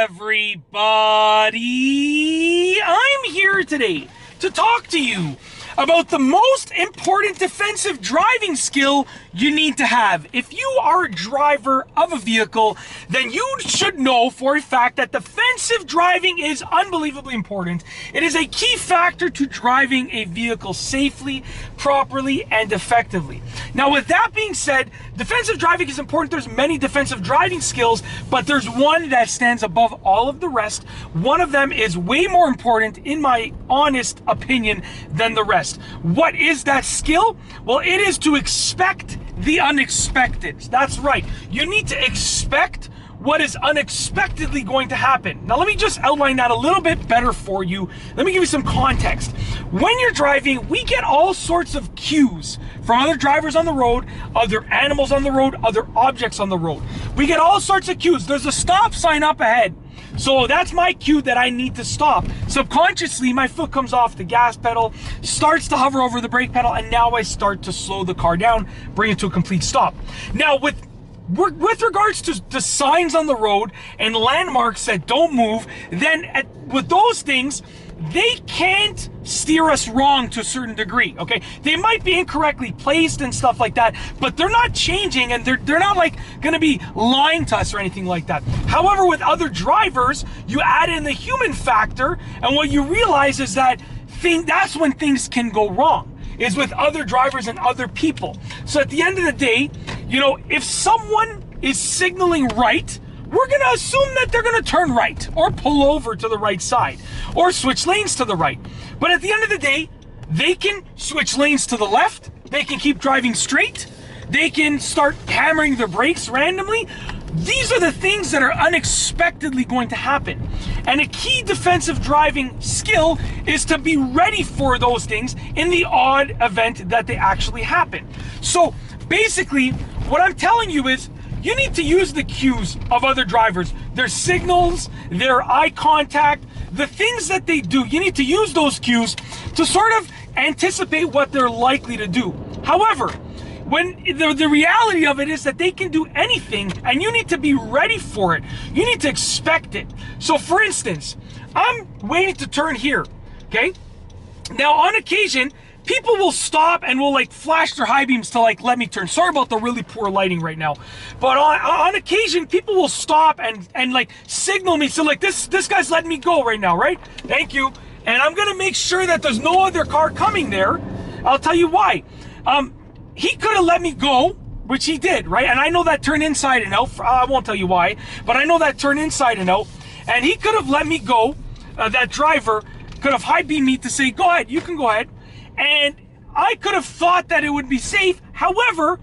everybody. I'm here today to talk to you about the most important defensive driving skill you need to have. If you are a driver of a vehicle, then you should know for a fact that defensive driving is unbelievably important. It is a key factor to driving a vehicle safely, properly, and effectively. Now, with that being said, defensive driving is important. There's many defensive driving skills, but there's one that stands above all of the rest. One of them is way more important, in my honest opinion, than the rest. What is that skill? Well, it is to expect the unexpected. That's right. You need to expect what is unexpectedly going to happen. Now, let me just outline that a little bit better for you. Let me give you some context. When you're driving, we get all sorts of cues from other drivers on the road, other animals on the road, other objects on the road. We get all sorts of cues. There's a stop sign up ahead. So that's my cue that I need to stop. Subconsciously, my foot comes off the gas pedal, starts to hover over the brake pedal, and now I start to slow the car down, bring it to a complete stop. Now, with regards to signs on the road and landmarks that don't move, then with those things, they can't steer us wrong to a certain degree, okay? They might be incorrectly placed and stuff like that, but they're not changing, and they're not like gonna be lying to us or anything like that. However, with other drivers, you add in the human factor, and what you realize is that that's when things can go wrong, is with other drivers and other people. So at the end of the day, you know, if someone is signaling right, we're going to assume that they're going to turn right or pull over to the right side or switch lanes to the right. But at the end of the day, they can switch lanes to the left. They can keep driving straight. They can start hammering their brakes randomly. These are the things that are unexpectedly going to happen. And a key defensive driving skill is to be ready for those things in the odd event that they actually happen. So basically, what I'm telling you is, you need to use the cues of other drivers, their signals, their eye contact, the things that they do. You need to use those cues to sort of anticipate what they're likely to do. However, when the reality of it is that they can do anything, and you need to be ready for it. You need to expect it. So for instance, I'm waiting to turn here, okay? Now, on occasion, people will stop and will like flash their high beams to like let me turn. Sorry about the really poor lighting right now. But on occasion, people will stop and like signal me. So like this guy's letting me go right now, right? Thank you. And I'm gonna make sure that there's no other car coming there. I'll tell you why. He could have let me go, which he did, right? And I know that turn inside and out. I won't tell you why, but I know that turn inside and out. And he could have let me go. That driver could have high beamed me to say, go ahead, you can go ahead. And I could have thought that it would be safe. However,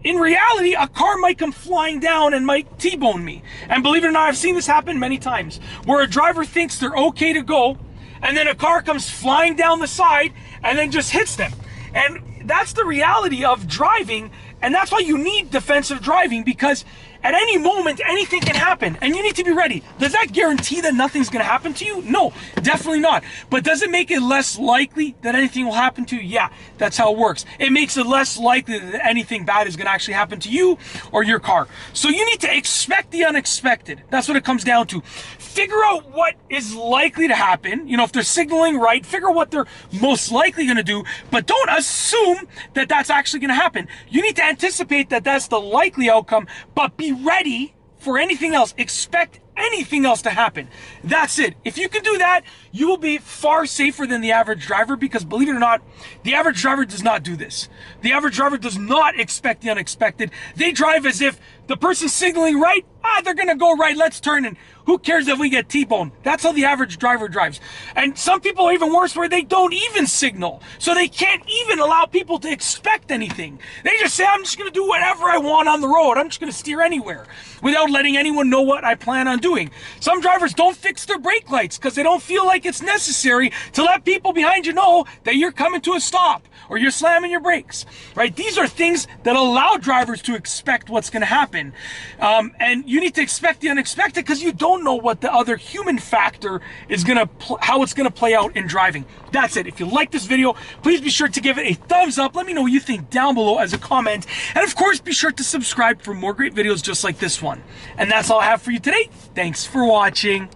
in reality, a car might come flying down and might T-bone me. And believe it or not, I've seen this happen many times, where a driver thinks they're okay to go, and then a car comes flying down the side and then just hits them. And that's the reality of driving, and that's why you need defensive driving, because at any moment, anything can happen, and you need to be ready. Does that guarantee that nothing's gonna happen to you? No, definitely not. But does it make it less likely that anything will happen to you? Yeah, that's how it works. It makes it less likely that anything bad is gonna actually happen to you or your car. So you need to expect the unexpected. That's what it comes down to. Figure out what is likely to happen. You know, if they're signaling right, figure out what they're most likely gonna do, but don't assume that that's actually gonna happen. You need to anticipate that that's the likely outcome, but be ready for anything else. Expect anything else to happen. That's it. If you can do that, you will be far safer than the average driver, because believe it or not, the average driver does not do this. The average driver does not expect the unexpected. They drive as if the person's signaling right, they're gonna go right, let's turn, and who cares if we get T-boned? That's how the average driver drives. And some people are even worse, where they don't even signal. So they can't even allow people to expect anything. They just say, I'm just gonna do whatever I want on the road. I'm just gonna steer anywhere without letting anyone know what I plan on doing. Some drivers don't fix their brake lights because they don't feel like it's necessary to let people behind you know that you're coming to a stop or you're slamming your brakes, right? These are things that allow drivers to expect what's gonna happen. happen. And you need to expect the unexpected because you don't know what the other human factor is how it's gonna play out in driving. That's it. If you like this video, please be sure to give it a thumbs up. Let me know what you think down below as a comment. And of course, be sure to subscribe for more great videos just like this one. And that's all I have for you today. Thanks for watching.